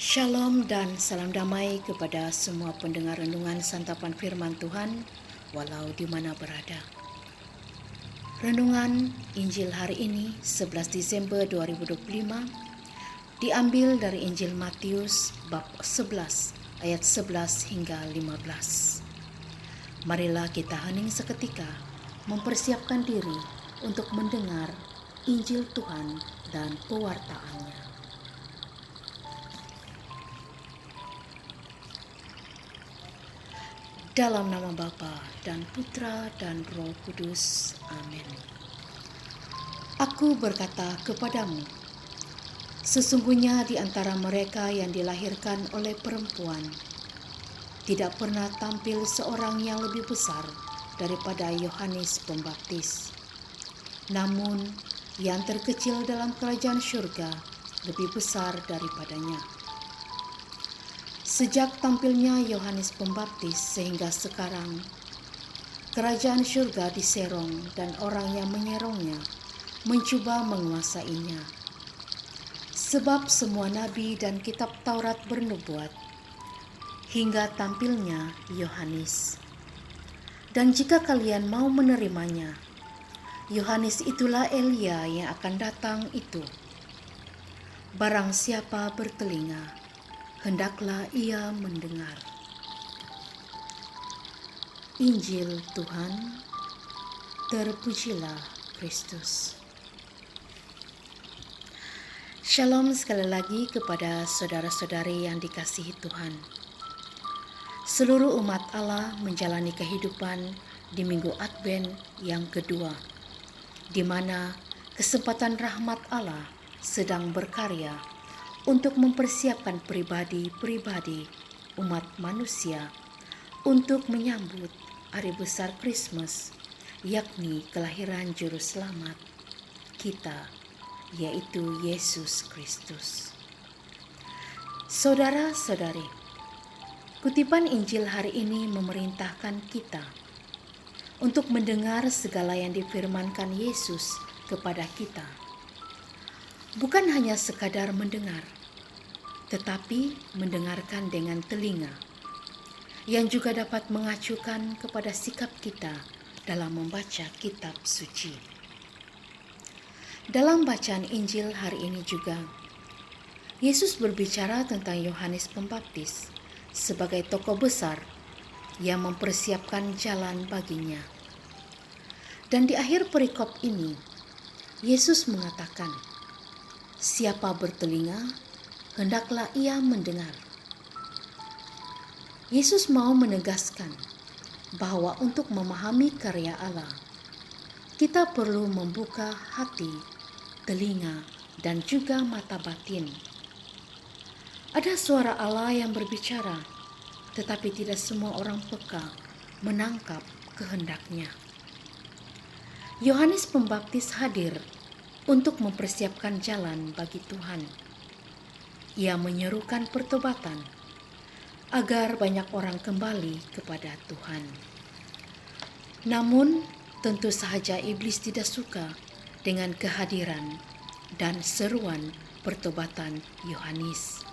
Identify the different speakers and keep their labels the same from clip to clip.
Speaker 1: Shalom dan salam damai kepada semua pendengar renungan santapan firman Tuhan walau di mana berada. Renungan Injil hari ini 11 Desember 2025 diambil dari Injil Matius bab 11 ayat 11 hingga 15. Marilah kita hening seketika mempersiapkan diri untuk mendengar Injil Tuhan dan pewartaannya. Dalam nama Bapa dan Putra dan Roh Kudus. Amin. Aku berkata kepadamu, sesungguhnya di antara mereka yang dilahirkan oleh perempuan, tidak pernah tampil seorang yang lebih besar daripada Yohanes Pembaptis. Namun, yang terkecil dalam kerajaan surga lebih besar daripadanya. Sejak tampilnya Yohanes Pembaptis sehingga sekarang, kerajaan surga diserong dan orang yang menyerongnya mencoba menguasainya. Sebab semua nabi dan kitab Taurat bernubuat hingga tampilnya Yohanes. Dan jika kalian mau menerimanya, Yohanes itulah Elia yang akan datang itu. Barang siapa bertelinga, hendaklah ia mendengar. Injil Tuhan, terpujilah Kristus. Shalom sekali lagi kepada saudara-saudari yang dikasihi Tuhan. Seluruh umat Allah menjalani kehidupan di Minggu Advent yang kedua, di mana kesempatan rahmat Allah sedang berkarya untuk mempersiapkan pribadi-pribadi umat manusia untuk menyambut hari besar Kristus, yakni kelahiran Juru Selamat kita, yaitu Yesus Kristus. Saudara-saudari, kutipan Injil hari ini memerintahkan kita untuk mendengar segala yang difirmankan Yesus kepada kita. Bukan hanya sekadar mendengar, tetapi mendengarkan dengan telinga, yang juga dapat mengacukan kepada sikap kita dalam membaca kitab suci. Dalam bacaan Injil hari ini juga, Yesus berbicara tentang Yohanes Pembaptis sebagai tokoh besar yang mempersiapkan jalan baginya. Dan di akhir perikop ini, Yesus mengatakan, siapa bertelinga, hendaklah ia mendengar. Yesus mau menegaskan bahwa untuk memahami karya Allah, kita perlu membuka hati, telinga, dan juga mata batin. Ada suara Allah yang berbicara, tetapi tidak semua orang peka menangkap kehendaknya. Yohanes Pembaptis hadir untuk mempersiapkan jalan bagi Tuhan. Ia menyerukan pertobatan agar banyak orang kembali kepada Tuhan. Namun, tentu saja iblis tidak suka dengan kehadiran dan seruan pertobatan Yohanes.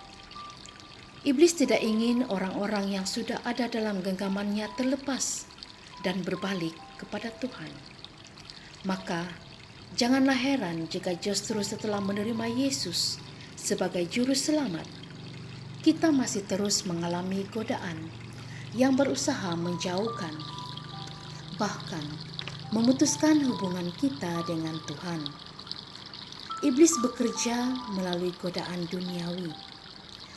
Speaker 1: Iblis tidak ingin orang-orang yang sudah ada dalam genggamannya terlepas dan berbalik kepada Tuhan. Maka, janganlah heran jika justru setelah menerima Yesus sebagai Juru Selamat, kita masih terus mengalami godaan yang berusaha menjauhkan, bahkan memutuskan hubungan kita dengan Tuhan. Iblis bekerja melalui godaan duniawi,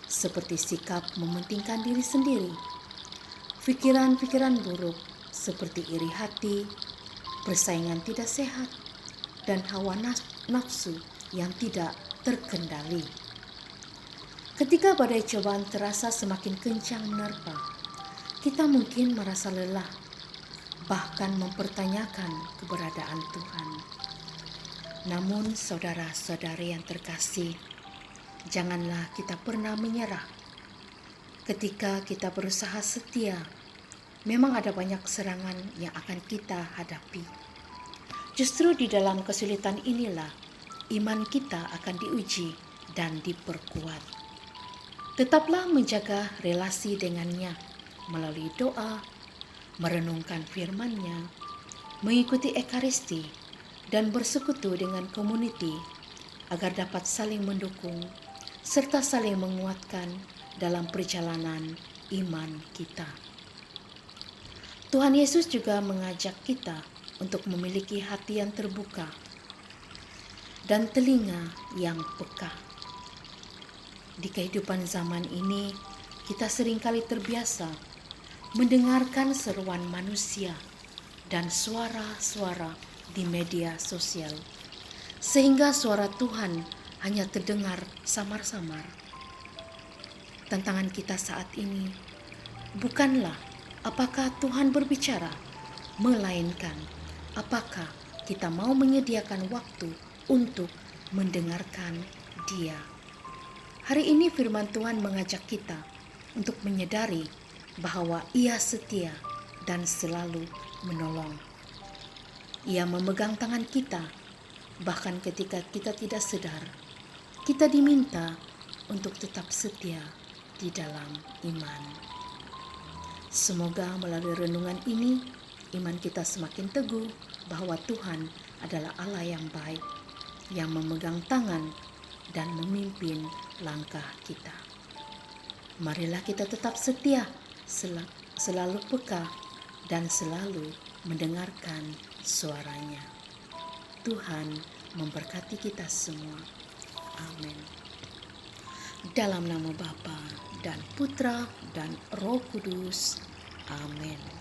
Speaker 1: seperti sikap mementingkan diri sendiri, pikiran-pikiran buruk seperti iri hati, persaingan tidak sehat, dan hawa nafsu yang tidak terkendali. Ketika badai cobaan terasa semakin kencang menerpa, kita mungkin merasa lelah, bahkan mempertanyakan keberadaan Tuhan. Namun saudara-saudari yang terkasih, janganlah kita pernah menyerah. Ketika kita berusaha setia, memang ada banyak serangan yang akan kita hadapi. Justru di dalam kesulitan inilah iman kita akan diuji dan diperkuat. Tetaplah menjaga relasi dengannya melalui doa, merenungkan firman-Nya, mengikuti ekaristi, dan bersekutu dengan komuniti agar dapat saling mendukung serta saling menguatkan dalam perjalanan iman kita. Tuhan Yesus juga mengajak kita untuk memiliki hati yang terbuka dan telinga yang peka. Di kehidupan zaman ini, kita seringkali terbiasa mendengarkan seruan manusia dan suara-suara di media sosial, sehingga suara Tuhan hanya terdengar samar-samar. Tantangan kita saat ini bukanlah apakah Tuhan berbicara, melainkan apakah kita mau menyediakan waktu untuk mendengarkan Dia. Hari ini firman Tuhan mengajak kita untuk menyadari bahwa Ia setia dan selalu menolong. Ia memegang tangan kita, bahkan ketika kita tidak sadar. Kita diminta untuk tetap setia di dalam iman. Semoga melalui renungan ini, iman kita semakin teguh bahwa Tuhan adalah Allah yang baik, yang memegang tangan dan memimpin langkah kita. Marilah kita tetap setia, selalu peka, dan selalu mendengarkan suaranya. Tuhan memberkati kita semua. Amin. Dalam nama Bapa dan Putra dan Roh Kudus. Amin.